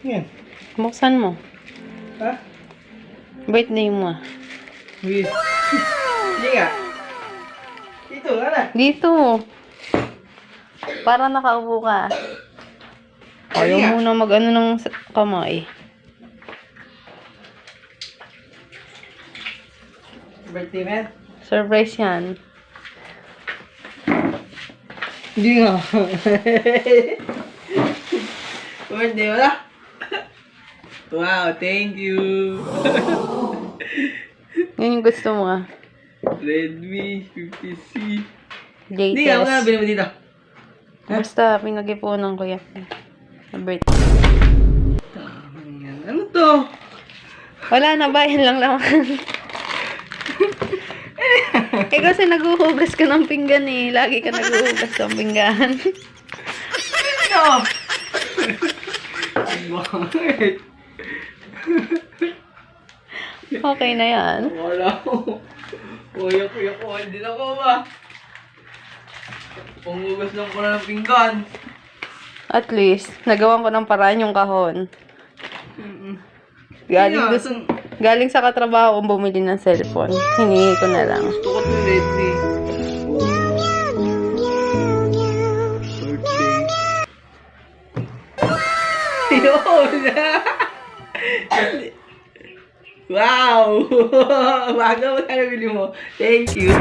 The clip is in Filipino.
Yan. Buksan mo. Ha? Birthday mo. Wait. Hindi nga. Dito, ano? Dito. Para nakaupo ka. Ayaw nga. muna mag-ano ng kamay. Birthday man? Surprise yan. Hindi nga. Birthday mo na? Wow, thank you. Yan yung gusto mo ah. Redmi 50C. Hindi nga, Latest. magkano bilhin mo dito? Basta, pinag-ipunan ko yan. Sa birthday. Yan. Ano to? Wala na, bayan lang naman. Eh kasi naguhugas ka ng pinggan eh. Lagi ka naguhugas ng pinggan. Ano? Bakit? Okay na yan. Wala ko. Kuya ko. Hindi na ko ba? Pangugas lang ko na ng pinggan. At least, nagawan ko ng paraan yung kahon. Galing sa katrabaho kong bumili ng cellphone. Hiningi ko na lang. Gusto ko ito Redmi. Yun! Wow! Bago mo tayo bili mo. Thank you.